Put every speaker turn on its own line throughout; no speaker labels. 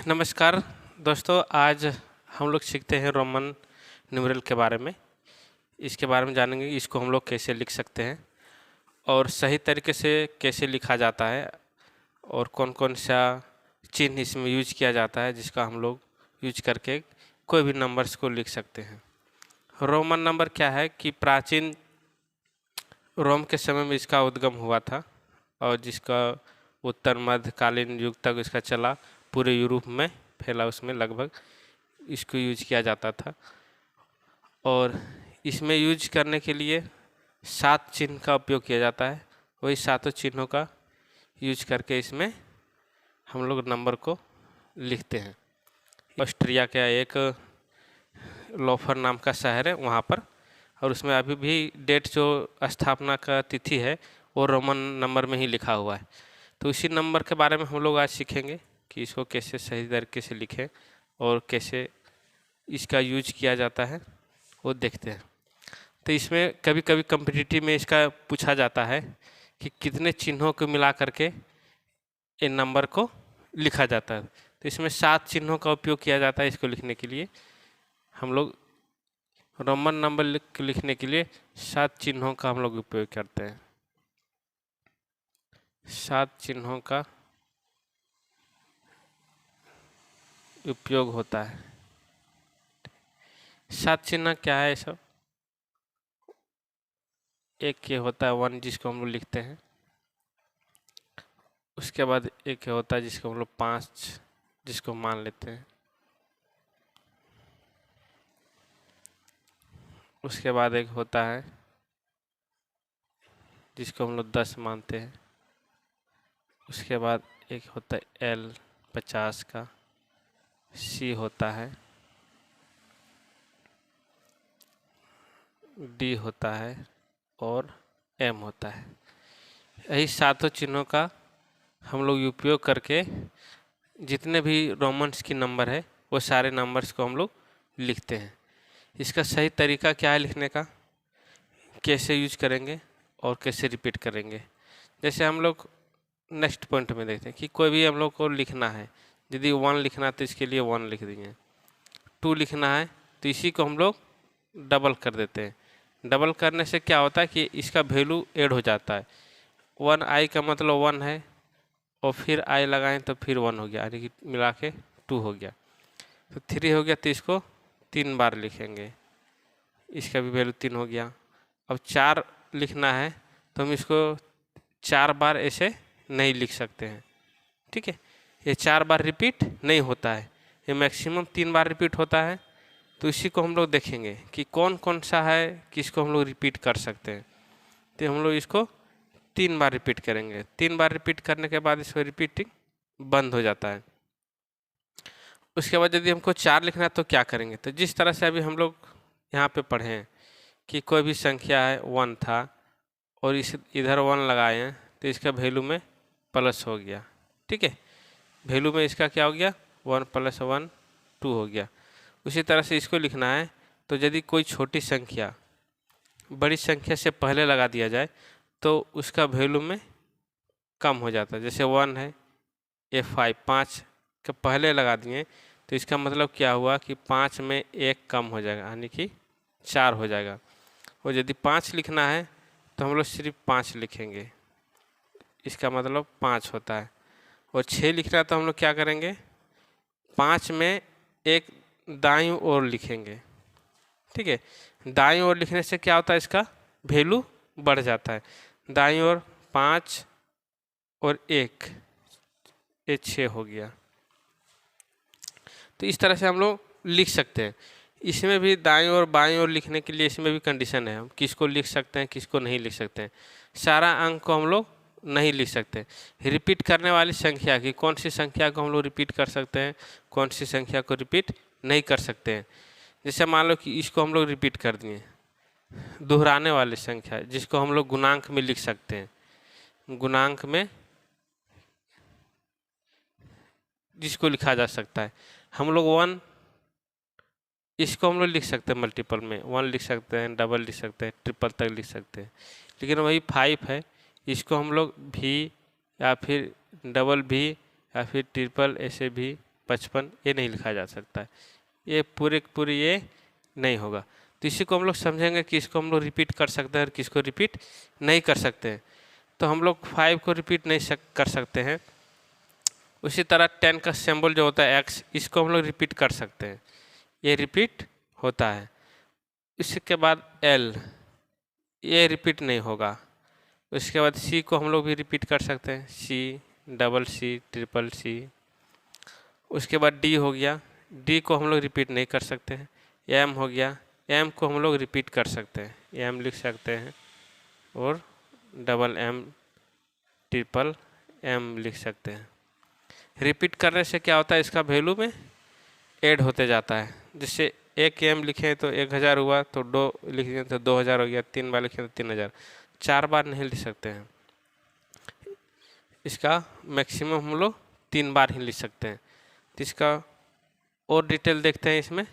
नमस्कार दोस्तों, आज हम लोग सीखते हैं रोमन न्यूमेरल के बारे में। इसके बारे में जानेंगे इसको हम लोग कैसे लिख सकते हैं और सही तरीके से कैसे लिखा जाता है और कौन कौन सा चिन्ह इसमें यूज किया जाता है जिसका हम लोग यूज करके कोई भी नंबर्स को लिख सकते हैं। रोमन नंबर क्या है कि प्राचीन रोम के समय में इसका उद्गम हुआ था और जिसका उत्तर मध्यकालीन युग तक इसका चला, पूरे यूरोप में फैला, उसमें लगभग इसको यूज किया जाता था। और इसमें यूज करने के लिए 7 चिन्ह का उपयोग किया जाता है। वही 7 चिन्हों का यूज करके इसमें हम लोग नंबर को लिखते हैं। ऑस्ट्रिया का एक लोफर नाम का शहर है वहाँ पर, और उसमें अभी भी डेट जो स्थापना का तिथि है वो रोमन नंबर में ही लिखा हुआ है। तो इसी नंबर के बारे में हम लोग आज सीखेंगे कि इसको कैसे सही तरीके से लिखें और कैसे इसका यूज किया जाता है वो देखते हैं। तो इसमें कभी कभी कॉम्पिटिटिव में इसका पूछा जाता है कि कितने चिन्हों को मिला करके इन नंबर को लिखा जाता है। तो इसमें 7 चिन्हों का उपयोग किया जाता है इसको लिखने के लिए। हम लोग रोमन नंबर लिखने के लिए 7 चिन्हों का हम लोग उपयोग करते हैं। 7 चिन्हों का उपयोग होता है। 7 चिन्ह क्या है सब? एक ये होता है 1 जिसको हम लोग लिखते हैं। उसके बाद एक होता है जिसको हम लोग 5 जिसको मान लेते हैं। उसके बाद एक होता है जिसको हम लोग 10 मानते हैं। उसके बाद एक होता है L 50 का, C होता है, D होता है और M होता है। यही 7 चिन्हों का हम लोग उपयोग करके जितने भी रोमन्स की नंबर है वो सारे नंबर्स को हम लोग लिखते हैं। इसका सही तरीका क्या है लिखने का, कैसे यूज करेंगे और कैसे रिपीट करेंगे। जैसे हम लोग नेक्स्ट पॉइंट में देखते हैं कि कोई भी हम लोग को लिखना है, यदि 1 लिखना है तो इसके लिए 1 लिख देंगे। 2 लिखना है तो इसी को हम लोग डबल कर देते हैं। डबल करने से क्या होता है कि इसका वैल्यू ऐड हो जाता है। 1 i का मतलब 1 है और फिर i लगाएं तो फिर 1 हो गया, यानी कि मिला के 2 हो गया। तो 3 हो गया तो इसको 3 बार लिखेंगे, इसका भी वैल्यू 3 हो गया। अब 4 लिखना है तो हम इसको 4 बार ऐसे नहीं लिख सकते हैं, ठीक है। ये 4 बार रिपीट नहीं होता है, ये मैक्सिमम 3 बार रिपीट होता है। तो इसी को हम लोग देखेंगे कि कौन कौन सा है किसको हम लोग रिपीट कर सकते हैं। तो हम लोग इसको 3 बार रिपीट करेंगे। 3 बार रिपीट करने के बाद इसको रिपीटिंग बंद हो जाता है। उसके बाद यदि हमको 4 लिखना है तो क्या करेंगे, तो जिस तरह से अभी हम लोग यहाँ पे पढ़े हैं कि कोई भी संख्या है 1 था और इस इधर 1 लगाए हैं तो इसका वैल्यू में प्लस हो गया, ठीक है। वैल्यू में इसका क्या हो गया, 1 + 1 2 हो गया। उसी तरह से इसको लिखना है तो यदि कोई छोटी संख्या बड़ी संख्या से पहले लगा दिया जाए तो उसका वैल्यू में कम हो जाता है। जैसे 1 है, ये 5 के पहले लगा दिए तो इसका मतलब क्या हुआ कि 5 में 1 कम हो जाएगा, यानी कि 4 हो जाएगा। और यदि 5 लिखना है तो हम लोग सिर्फ 5 लिखेंगे, इसका मतलब 5 होता है। और 6 लिखना है तो हम लोग क्या करेंगे, 5 में 1 दाईं ओर लिखेंगे, ठीक है। दाईं ओर लिखने से क्या होता है, इसका वैल्यू बढ़ जाता है। दाईं ओर 5 और 1, ये 6 हो गया। तो इस तरह से हम लोग लिख सकते हैं। इसमें भी दाईं ओर बाईं ओर लिखने के लिए इसमें भी कंडीशन है, हम किसको लिख सकते हैं किसको नहीं लिख सकते हैं। सारा अंक को हम लोग नहीं लिख सकते। रिपीट करने वाली संख्या की कौन सी संख्या को हम लोग रिपीट कर सकते हैं, कौन सी संख्या को रिपीट नहीं कर सकते हैं। जैसे मान लो कि इसको हम लोग रिपीट कर दिए, दोहराने वाली संख्या जिसको हम लोग गुणांक में लिख सकते हैं। गुणांक में जिसको लिखा जा सकता है, हम लोग 1 इसको हम लोग लिख सकते हैं मल्टीपल में, 1 लिख सकते हैं, डबल लिख सकते हैं, ट्रिपल तक लिख सकते हैं। लेकिन वही 5 है, इसको हम लोग भी या फिर डबल भी या फिर ट्रिपल ऐसे भी 55 ये नहीं लिखा जा सकता है, ये पूरे ये नहीं होगा। तो इसी को हम लोग समझेंगे कि इसको हम लोग रिपीट कर सकते हैं और किसको रिपीट नहीं कर सकते हैं। तो हम लोग 5 को रिपीट नहीं कर सकते हैं। उसी तरह 10 का सिंबल जो होता है x, इसको हम लोग रिपीट कर सकते हैं, ये रिपीट होता है। इसके बाद l, ये रिपीट नहीं होगा। उसके बाद c को हम लोग भी रिपीट कर सकते हैं, c, double c, triple c। उसके बाद d हो गया, d को हम लोग रिपीट नहीं कर सकते हैं। m हो गया, m को हम लोग रिपीट कर सकते हैं, m लिख सकते हैं, और डबल m, ट्रिपल m लिख सकते हैं। रिपीट करने से क्या होता है, इसका वैल्यू में ऐड होते जाता है। जिससे एक m लिखें तो 1000 हुआ, तो 2 लिखें तो 2000 हो गया, 3 बार लिखें तो 3000, 4 बार नहीं लिख सकते हैं। इसका मैक्सिमम हम लोग 3 बार ही लिख सकते हैं। तो इसका और डिटेल देखते हैं इसमें,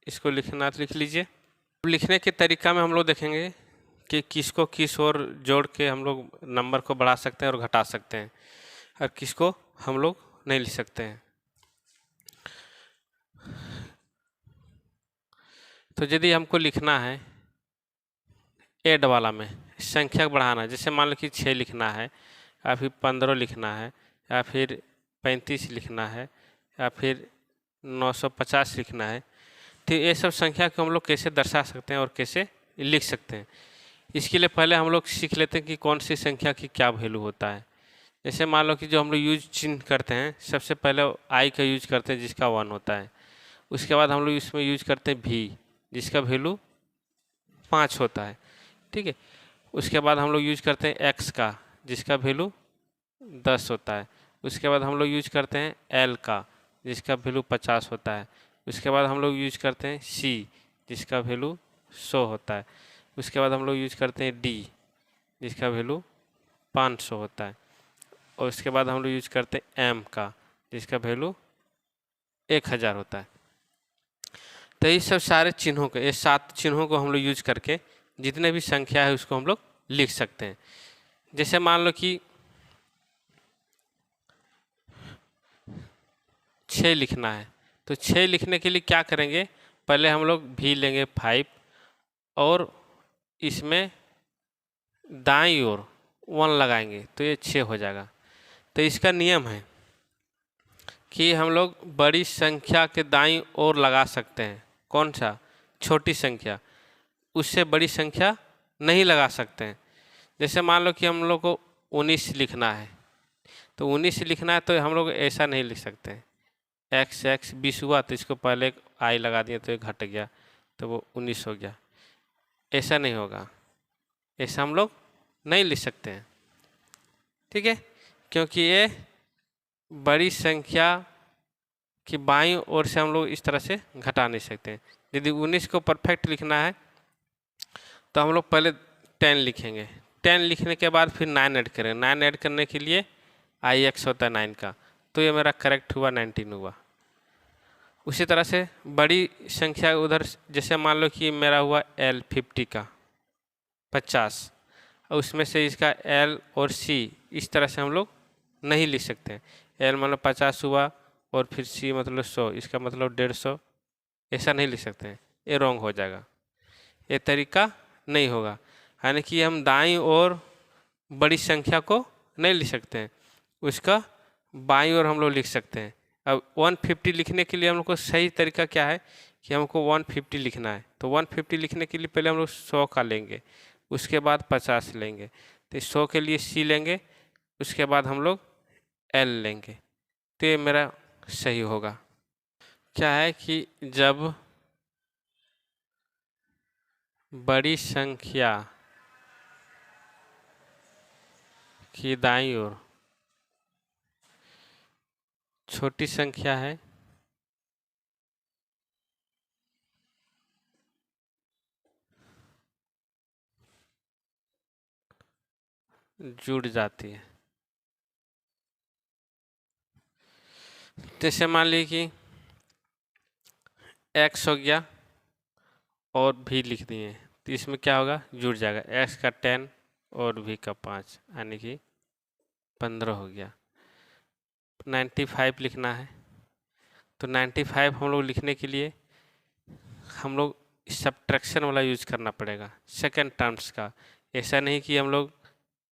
इसको लिखना तो लिख लीजिए। लिखने के तरीका में हम लोग देखेंगे कि किसको किस और जोड़ के हम लोग नंबर को बढ़ा सकते हैं और घटा सकते हैं, और किसको हम लोग नहीं लिख सकते हैं। तो यदि हमको लिखना है ऐड वाला में संख्या बढ़ाना है, जैसे मान लो कि 6 लिखना है, या फिर 15 लिखना है, या फिर 35 लिखना है, या फिर 950 लिखना है, तो ये सब संख्या को हम लोग कैसे दर्शा सकते हैं और कैसे लिख सकते हैं। इसके लिए पहले हम लोग सीख लेते हैं कि कौन सी संख्या की क्या वैल्यू होता है। जैसे मान लो कि जो हम लोग यूज चिन्ह करते हैं, सबसे पहले आई का यूज करते हैं जिसका 1 होता है। उसके बाद हम लोग इसमें यूज करते हैं भी, जिसका वैल्यू 5 होता है, ठीक है। उसके बाद हम लोग यूज करते हैं एक्स का, जिसका वैल्यू 10 होता है। उसके बाद हम लोग यूज करते हैं एल का, जिसका वैल्यू 50 होता है। उसके बाद हम लोग यूज करते हैं सी, जिसका वैल्यू 100 होता है। उसके बाद हम लोग यूज करते हैं डी, जिसका वैल्यू 500 होता है। और उसके बाद हम लोग यूज करते हैं एम का, जिसका वैल्यू 1000 होता है। तो ये सब सारे चिन्हों को, ये 7 चिन्हों को हम लोग यूज करके जितने भी संख्या है उसको हम लोग लिख सकते हैं। जैसे मान लो कि 6 लिखना है, तो 6 लिखने के लिए क्या करेंगे, पहले हम लोग भी लेंगे 5, और इसमें दाईं ओर 1 लगाएंगे तो ये 6 हो जाएगा। तो इसका नियम है कि हम लोग बड़ी संख्या के दाईं ओर लगा सकते हैं। कौन सा? छोटी संख्या, उससे बड़ी संख्या नहीं लगा सकते हैं। जैसे मान लो कि हम लोग को 19 लिखना है, तो 19 लिखना है तो हम लोग ऐसा नहीं लिख सकते हैं, एक्स 20 हुआ तो इसको पहले आई लगा दिया तो ये घट गया तो वो 19 हो गया, ऐसा नहीं होगा, ऐसा हम लोग नहीं लिख सकते हैं, ठीक है। क्योंकि ये बड़ी संख्या की बाईं ओर से हम लोग इस तरह से घटा नहीं सकते हैं। यदि 19 को परफेक्ट लिखना है तो हम लोग पहले 10 लिखेंगे, 10 लिखने के बाद फिर 9 ऐड करेंगे। 9 ऐड करने के लिए आई एक्स होता है 9 का, तो ये मेरा करेक्ट हुआ, 19 हुआ। उसी तरह से बड़ी संख्या उधर, जैसे मान लो कि मेरा हुआ एल 50 का 50, और उसमें से इसका एल और सी इस तरह से हम लोग नहीं लिख सकते हैं। एल मतलब 50 हुआ और फिर सी मतलब 100, इसका मतलब 150, ऐसा नहीं लिख सकते हैं, ये रॉन्ग हो जाएगा, ये तरीका नहीं होगा। यानी कि हम दाईं ओर बड़ी संख्या को नहीं लिख सकते हैं, उसका बाईं ओर हम लोग लिख सकते हैं। अब 150 लिखने के लिए हम लोग को सही तरीका क्या है कि हमको 150 लिखना है, तो 150 लिखने के लिए पहले हम लोग 100 का लेंगे, उसके बाद 50 लेंगे, तो 100 के लिए सी लेंगे, उसके बाद हम लोग एल लेंगे, तो ये मेरा सही होगा। क्या है कि जब बड़ी संख्या की दाईं ओर छोटी संख्या है जुड़ जाती है। जैसे मान लीजिए कि x हो गया और भी लिख दिए, तो इसमें क्या होगा, जुड़ जाएगा, x का 10 और v का 5, यानी कि 15 हो गया। 95 लिखना है, तो 95 हम लोग लिखने के लिए हम लोग सब्ट्रैक्शन वाला यूज करना पड़ेगा सेकंड टर्म्स का। ऐसा नहीं कि हम लोग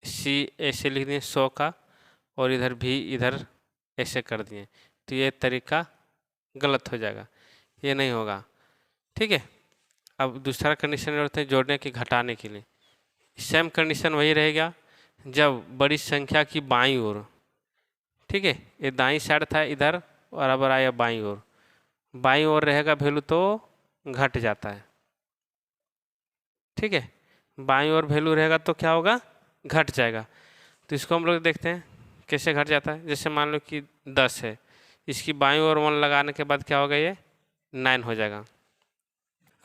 सी ऐसे लिख दिए 100 का और इधर भी इधर ऐसे कर दिए, तो ये तरीका गलत हो जाएगा, ये नहीं होगा। ठीक है, अब दूसरा कंडीशन होता है जोड़ने के घटाने के लिए। सेम कंडीशन वही रहेगा जब बड़ी संख्या की बाईं ओर, ठीक है, ये दाईं साइड था इधर और अब आया बाईं ओर, बाईं ओर रहेगा वैल्यू तो घट जाता है। ठीक है, बाईं ओर वैल्यू रहेगा तो क्या होगा, घट जाएगा। तो इसको हम लोग देखते हैं कैसे घट जाता है। जैसे मान लो कि 10 है, इसकी बाईं ओर 1 लगाने के बाद क्या होगा, ये 9 हो जाएगा।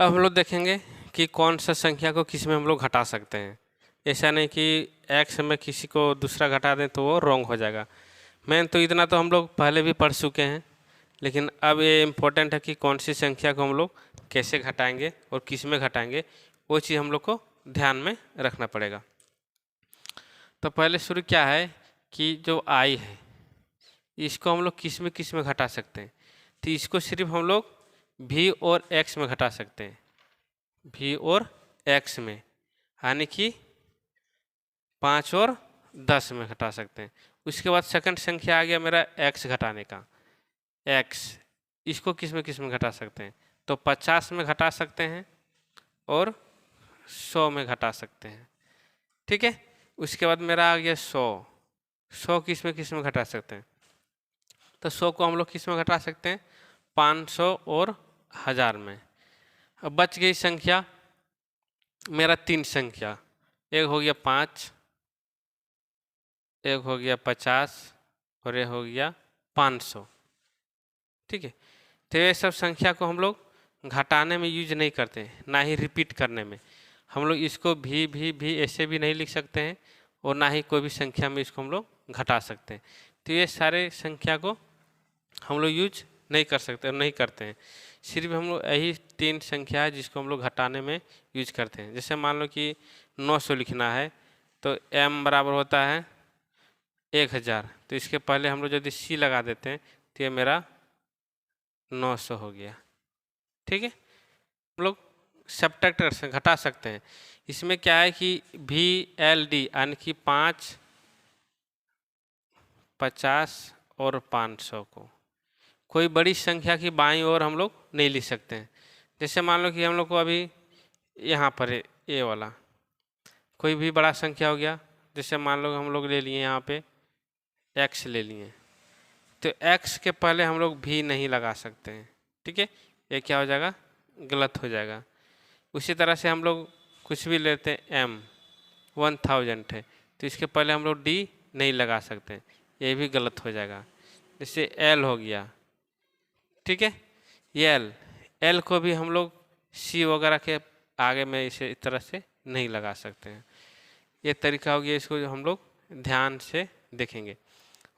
अब हम लोग देखेंगे कि कौन सा संख्या को किस में हम लोग घटा सकते हैं। ऐसा नहीं कि x में किसी को दूसरा घटा दें तो वो रॉन्ग हो जाएगा। मेन तो इतना तो हम लोग पहले भी पढ़ चुके हैं, लेकिन अब ये इम्पोर्टेंट है कि कौन सी संख्या को हम लोग कैसे घटाएंगे और किस में घटाएंगे, वो चीज़ हम लोग को ध्यान में रखना पड़ेगा। तो पहले शुरू क्या है कि जो i है इसको हम लोग किस में घटा सकते हैं। तो इसको सिर्फ हम लोग v और x में घटा सकते हैं, v और x में, यानी कि 5 और 10 में घटा सकते हैं। उसके बाद सेकंड संख्या आ गया मेरा x घटाने का, x इसको किस में घटा सकते हैं, तो 50 में घटा सकते हैं और 100 में घटा सकते हैं। ठीक है, उसके बाद मेरा आ गया 100 किस में घटा सकते हैं, तो 100 को हम लोग किस में घटा सकते हैं, 500 और 1000 में। अब बच गई संख्या मेरा 3 संख्या, एक हो गया 5, एक हो गया 50 और एक हो गया 500। ठीक है, तो ये सब संख्या को हम लोग घटाने में यूज नहीं करते, ना ही रिपीट करने में। हम लोग इसको भी ऐसे भी नहीं लिख सकते हैं और ना ही कोई भी संख्या में इसको हम लोग घटा सकते हैं। तो ये सारे संख्या को हम लोग यूज नहीं कर सकते और नहीं करते हैं। सिर्फ हम लोग यही 3 संख्या है जिसको हम लोग घटाने में यूज करते हैं। जैसे मान लो कि 900 लिखना है तो m बराबर होता है 1000, तो इसके पहले हम लोग यदि c लगा देते हैं तो ये मेरा 900 हो गया। ठीक है, हम लोग सब्ट्रैक्ट कर सकते, घटा सकते हैं। इसमें क्या है कि VLD यानी कि 5, 50 और 500 को कोई बड़ी संख्या की बाईं ओर हम लोग नहीं लिख सकते हैं। जैसे मान लो कि हम लोग को अभी यहाँ पर है ये वाला कोई भी बड़ा संख्या हो गया, जैसे मान लो हम लोग ले लिए यहाँ पे x ले लिए, तो x के पहले हम लोग भी नहीं लगा सकते हैं। ठीक है, ये क्या हो जाएगा, गलत हो जाएगा। उसी तरह से हम लोग कुछ भी लेते हैं m 1000 है तो इसके पहले हम लोग d नहीं लगा सकते, ये भी गलत हो जाएगा। जैसे l हो गया, ठीक है, ये l को भी हम लोग c वगैरह के आगे में इसे इस तरह से नहीं लगा सकते हैं। ये तरीका हो गया, इसको हम लोग ध्यान से देखेंगे।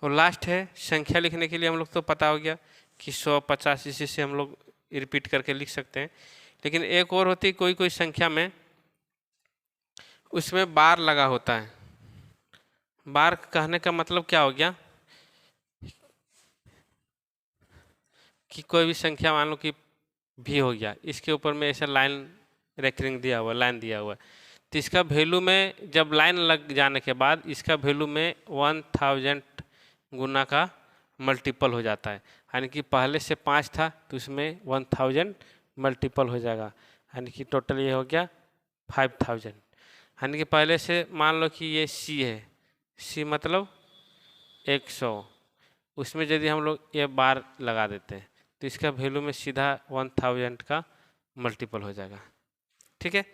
और लास्ट है संख्या लिखने के लिए हम लोग तो पता हो गया कि 100, 50 इसी से हम लोग रिपीट करके लिख सकते हैं। लेकिन एक और होती कोई कोई संख्या में उसमें बार लगा होता है। बार कहने का मतलब क्या हो गया कि कोई भी संख्या मान लो कि भी हो गया, इसके ऊपर में ऐसा लाइन रेकरिंग दिया हुआ, लाइन दिया हुआ है, तो इसका वैल्यू में जब लाइन लग जाने के बाद इसका वैल्यू में 1000 गुना का मल्टीपल हो जाता है। यानी कि पहले से 5 था तो उसमें 1000 मल्टीपल हो जाएगा, यानी कि टोटल ये हो गया 5000। यानी कि पहले से मान लो कि ये c है, c मतलब 100, उसमें यदि हम लोग ये बार लगा देते हैं तो इसका वैल्यू में सीधा 1000 का मल्टीपल हो जाएगा। ठीक है,